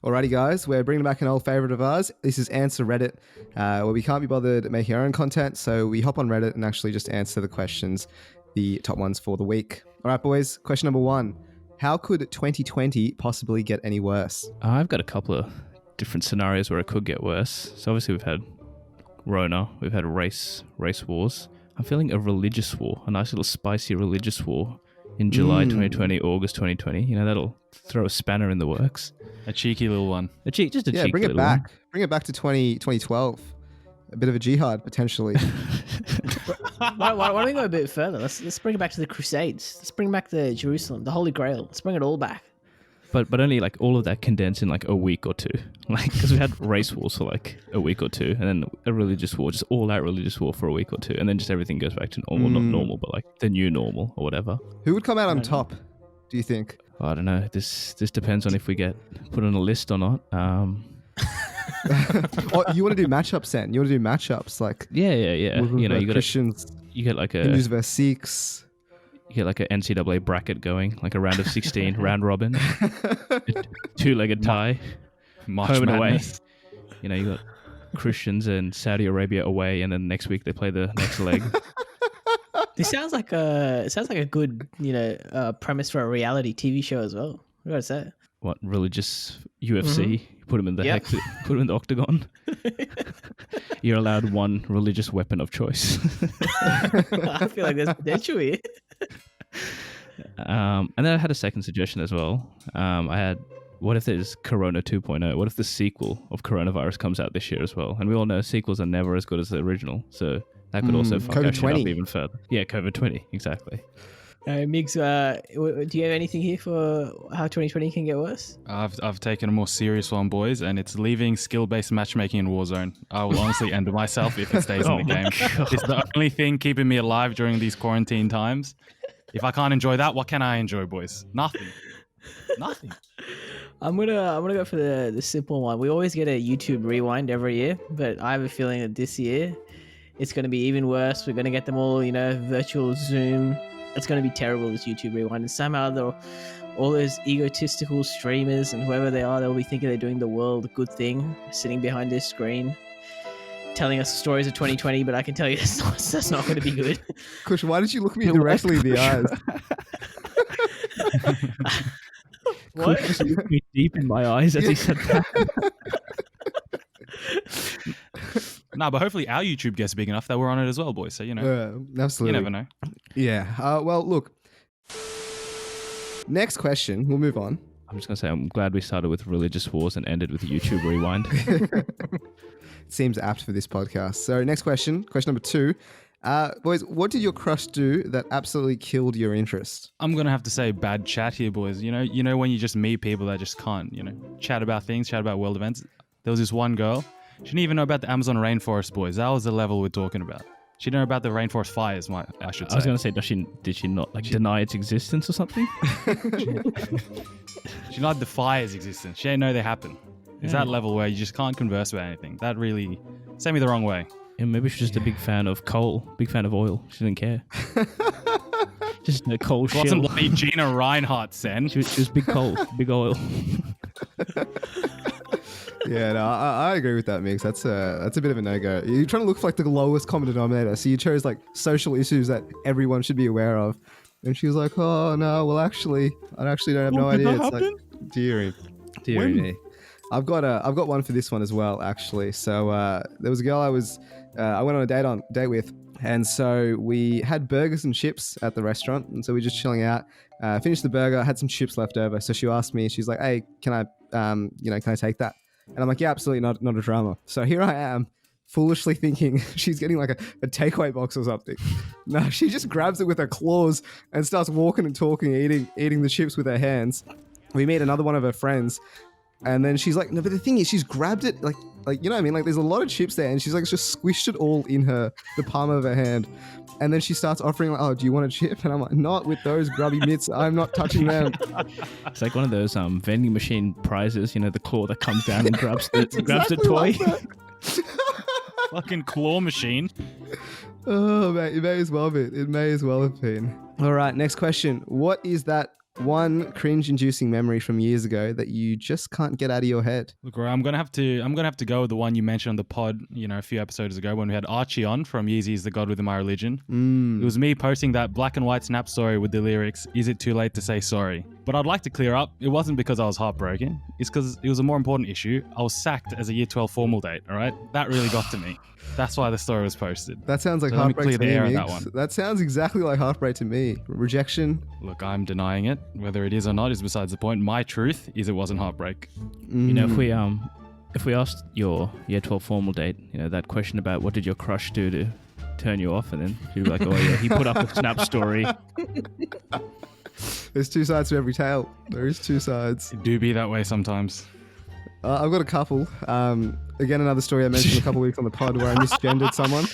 Alrighty, guys, we're bringing back an old favorite of ours. This is AskReddit, where we can't be bothered making our own content, so we hop on Reddit and actually just answer the questions, the top ones for the week. All right, boys, question number 1. How could 2020 possibly get any worse? I've got a couple of different scenarios where it could get worse. So obviously we've had Rona, we've had race wars. I'm feeling a religious war, a nice little spicy religious war in July 2020, August 2020. You know, that'll throw a spanner in the works. A cheeky little one. Cheeky bring it little back. one. Bring it back to 2012. A bit of a jihad, potentially. Why don't we go a bit further? Let's bring it back to the Crusades. Let's bring back the Jerusalem, the Holy Grail. Let's bring it all back. But only like all of that condensed in like a week or two. Like, because we had race wars for like a week or two, and then a religious war, just all out religious war for a week or two, and then just everything goes back to normal. Not normal, but like the new normal or whatever. Who would come out on top, do you think? I don't know. This depends on if we get put on a list or not. Oh, you want to do matchups then? You want to do matchups like Yeah. You know, you got Christians, you get like a Hindus versus Sikhs. you get like a NCAA bracket going, like a round of 16, round robin, two-legged tie, March home and away. Madness. You know, you got Christians and Saudi Arabia away, and then next week they play the next leg. This sounds like a good premise for a reality TV show as well. I gotta say. What religious UFC? Put them in the Yep. put them in the octagon. You're allowed one religious weapon of choice. I feel like there's potential here. And then I had a second suggestion as well. I had, what if there's Corona 2.0? What if the sequel of Coronavirus comes out this year as well? And we all know sequels are never as good as the original, so that could also fuck our shit up COVID-20. even further. Yeah, COVID-20, exactly. Migs, do you have anything here for how 2020 can get worse? I've taken a more serious one, boys, and it's leaving skill-based matchmaking in Warzone. I will honestly end myself if it stays in the game. It's the only thing keeping me alive during these quarantine times. If I can't enjoy that, what can I enjoy, boys? Nothing. I'm gonna go for the simple one. We always get a YouTube rewind every year, but I have a feeling that this year it's gonna be even worse. We're gonna get them all, virtual Zoom. It's gonna be terrible, this YouTube rewind. And somehow all those egotistical streamers and whoever they are, they'll be thinking they're doing the world a good thing, sitting behind this screen, telling us stories of 2020. But I can tell you that's not going to be good. Kush, why did you look me directly in the eyes? What? Kush just looked me deep in my eyes as he said that. No, but hopefully our YouTube gets big enough that we're on it as well, boys. So, Absolutely. you never know. Yeah. Well, look. Next question. We'll move on. I'm just going to say, I'm glad we started with religious wars and ended with YouTube rewind. Seems apt for this podcast. So next question. Question number 2. Boys, what did your crush do that absolutely killed your interest? I'm going to have to say bad chat here, boys. You know when you just meet people that just can't, chat about things, chat about world events. There was this one girl. She didn't even know about the Amazon rainforest, boys. That was the level we're talking about. She didn't know about the rainforest fires, I should say. I was going to say, did she not deny its existence or something? She denied the fire's existence. She didn't know they happen. It's that level where you just can't converse about anything. That really sent me the wrong way. Yeah, maybe she's just a big fan of coal, big fan of oil. She didn't care. Just a coal It wasn't shill. bloody Gina Reinhardt, Sen. She was big coal, big oil. Yeah, no, I agree with that, Mix. That's a bit of a no-go. You're trying to look for like the lowest common denominator. So you chose like social issues that everyone should be aware of. And she was like, oh no, well actually, I actually don't have no idea. It's like, dearie me. I've got one for this one as well, actually. So there was a girl I went on a date with, and so we had burgers and chips at the restaurant, and so we were just chilling out. Finished the burger, had some chips left over. So she asked me, she's like, hey, can I take that? And I'm like, yeah, absolutely, not a drama. So here I am, foolishly thinking she's getting like a takeaway box or something. No, she just grabs it with her claws and starts walking and talking, eating the chips with her hands. We meet another one of her friends, and then she's like, no, but the thing is, she's grabbed it like you know what I mean? Like there's a lot of chips there, and she's like just squished it all in the palm of her hand. And then she starts offering like, oh, do you want a chip? And I'm like, not with those grubby mitts. I'm not touching them. It's like one of those vending machine prizes, the claw that comes down and grabs the toy. Like Fucking claw machine. Oh, mate, it may as well be. It may as well have been. All right, next question. What is that one cringe-inducing memory from years ago that you just can't get out of your head. Look, Roy, I'm gonna have to go with the one you mentioned on the pod, a few episodes ago when we had Archie on from Yeezy's The God Within My Religion. It was me posting that black and white snap story with the lyrics, "Is it too late to say sorry?" But I'd like to clear up, it wasn't because I was heartbroken. It's because it was a more important issue. I was sacked as a year 12 formal date, all right? That really got to me. That's why the story was posted. That sounds like So let me heartbreak to clear me, the air on Migs. that one. That sounds exactly like heartbreak to me. Rejection. Look, I'm denying it. Whether it is or not is besides the point. My truth is it wasn't heartbreak. You know, if we asked your year 12 formal date, that question about what did your crush do to turn you off, and then you'd be like, oh yeah, he put up a snap story. There's two sides to every tale. There is two sides. It do be that way sometimes. I've got a couple. Again, another story I mentioned a couple weeks on the pod where I misgendered someone.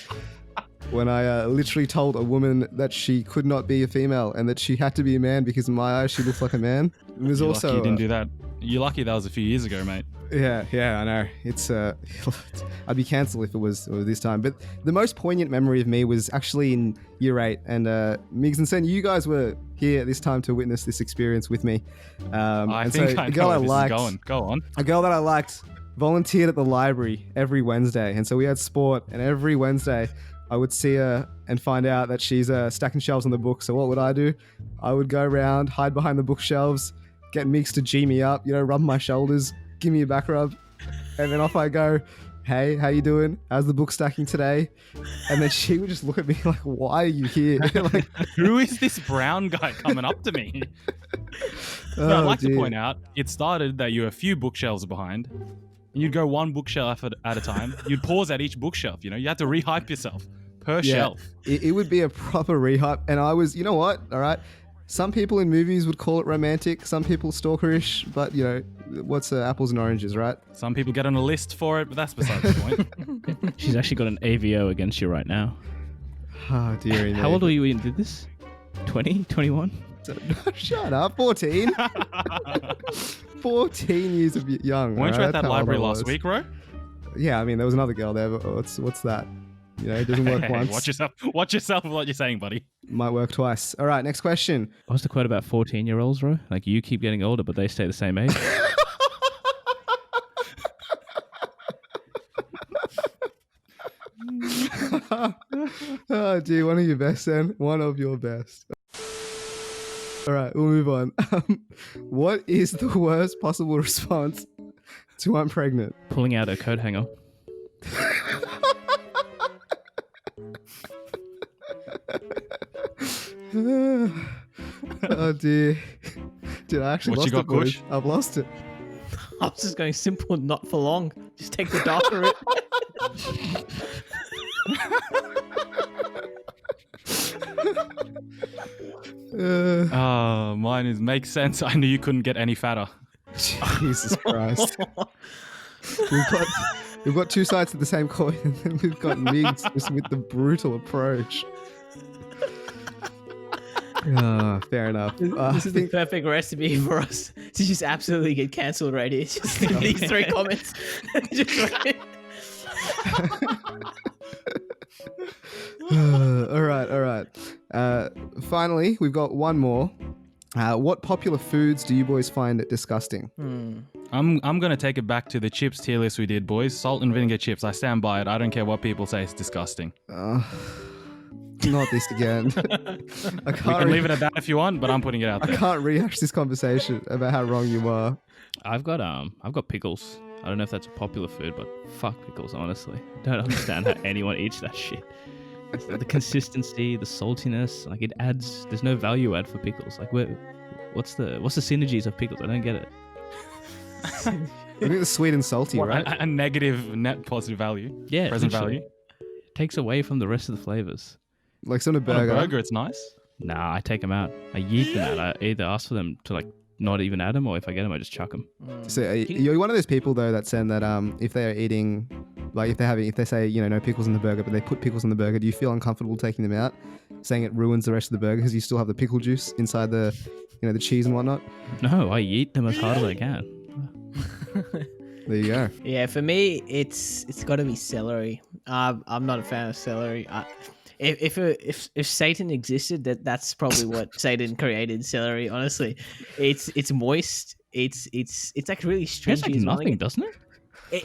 When I literally told a woman that she could not be a female and that she had to be a man because in my eyes she looks like a man. It was You're also lucky you didn't do that. You're lucky that was a few years ago, mate. Yeah, I know. It's I'd be cancelled if it was this time. But the most poignant memory of me was actually in year 8, and Migs and Sen, you guys were here at this time to witness this experience with me. I think I know where this is going. Go on. A girl that I liked volunteered at the library every Wednesday, and so we had sport, and every Wednesday I would see her and find out that she's stacking shelves on the books. So what would I do? I would go around, hide behind the bookshelves, get Migs to G me up, rub my shoulders, give me a back rub, and then off I go. Hey, how you doing? How's the book stacking today? And then she would just look at me like, why are you here? Like, who is this brown guy coming up to me? But I'd like to point out, it started that you were a few bookshelves behind. And you'd go one bookshelf at a time. You'd pause at each bookshelf, you had to rehype yourself per shelf. It would be a proper rehype. And I was, you know what? All right. Some people in movies would call it romantic. Some people stalkerish. But, what's apples and oranges, right? Some people get on a list for it, but that's beside the point. She's actually got an AVO against you right now. Oh, dearie me. How old were you when you did this? 20? 21? Shut up. 14. 14 years of young. Weren't you at that library last week, Ro? Yeah, I mean, there was another girl there, but what's that? It doesn't work once. Watch yourself with what you're saying, buddy. Might work twice. All right, next question. What's the quote about 14-year-olds, bro? Like, you keep getting older, but they stay the same age? Oh, gee, one of your best, then. One of your best. All right, we'll move on. What is the worst possible response to I'm pregnant? Pulling out a coat hanger. Oh dear. Dude, I actually What lost you it, got, boys. Kush? I've lost it. I was just going simple, not for long. Just take the darker route. Mine makes sense. I knew you couldn't get any fatter. Jesus Christ. We've got two sides to the same coin, and then we've got Migs just with the brutal approach. Fair enough. This is the perfect recipe for us to just absolutely get cancelled right here. Just these 3 comments. All right. Finally, we've got one more. What popular foods do you boys find disgusting? I'm gonna take it back to the chips tier list we did, boys. Salt and vinegar chips. I stand by it. I don't care what people say. It's disgusting. Not this again. We can leave it at that if you want, but I'm putting it out there. I can't rehash this conversation about how wrong you are. I've got pickles. I don't know if that's a popular food, but fuck pickles, honestly. Don't understand how anyone eats that shit. The consistency, the saltiness, like it adds. There's no value add for pickles. Like, what's the synergies of pickles? I don't get it. I think it's sweet and salty, right? A negative net positive value. Yeah, present literally. value. Takes away from the rest of the flavors. Like some On burger. a burger, it's nice. Nah, I take them out. I yeet them out. I either ask for them to like not even add them, or if I get them, I just chuck them. So you're one of those people though that said that if they are eating, like if they say no pickles in the burger, but they put pickles in the burger, do you feel uncomfortable taking them out, saying it ruins the rest of the burger because you still have the pickle juice inside the the cheese and whatnot? No, I yeet them as hard as I can. There you go. Yeah, for me, it's got to be celery. I'm not a fan of celery. If Satan existed, that's probably what Satan created. Celery, honestly, it's moist. It's like really Tastes like stringy as well. nothing, doesn't it?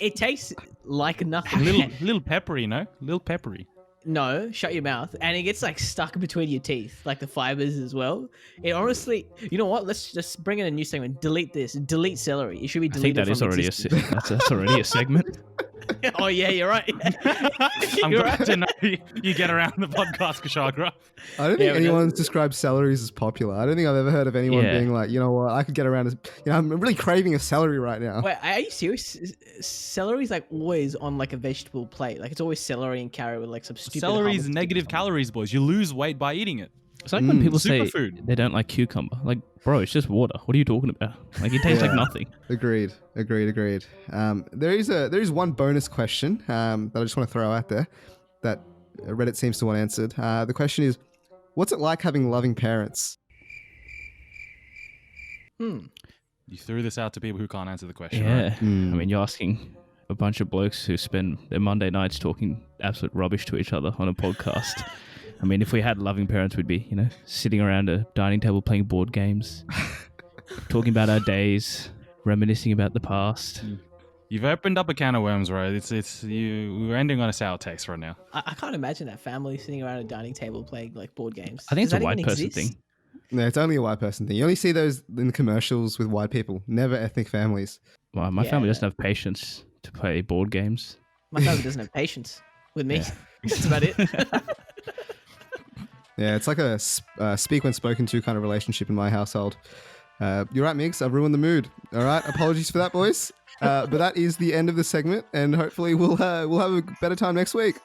It tastes like nothing. Little peppery, no? Little peppery. No, shut your mouth. And it gets like stuck between your teeth, like the fibers as well. It honestly, you know what? Let's just bring in a new segment. Delete this. Delete celery. It should be I think deleted. that is from already existence. that's already a segment. Oh yeah, you're right. I'm You're glad right. to know you get around the podcast, Kshagra. I don't Yeah, think but anyone's described celeries as popular. I don't think I've ever heard of anyone Yeah. being like, you know what, I could get around. I'm really craving a celery right now. Wait, are you serious? Celery's like always on like a vegetable plate. Like it's always celery and carrot with like some stupid. Celery's hummus negative dip or something. calories, boys. You lose weight by eating it. It's like when people say Superfood. they don't like cucumber. Like, bro, it's just water. What are you talking about? Like, it tastes like Yeah. nothing. Agreed. There is one bonus question that I just want to throw out there that Reddit seems to want answered. The question is, what's it like having loving parents? You threw this out to people who can't answer the question. Yeah. Right? I mean, you're asking a bunch of blokes who spend their Monday nights talking absolute rubbish to each other on a podcast. I mean, if we had loving parents, we'd be, sitting around a dining table playing board games, talking about our days, reminiscing about the past. You've opened up a can of worms, right? We're ending on a sour taste right now. I can't imagine that family sitting around a dining table playing like board games. I think Does it's a that white even person exist? thing. No, it's only a white person thing. You only see those in the commercials with white people, never ethnic families. Well, my family Yeah. doesn't have patience to play board games. My family doesn't have patience with me. Yeah. That's about it. Yeah, it's like a speak when spoken to kind of relationship in my household. You're right, Migs. I've ruined the mood. All right, apologies for that, boys. But that is the end of the segment, and hopefully we'll have a better time next week.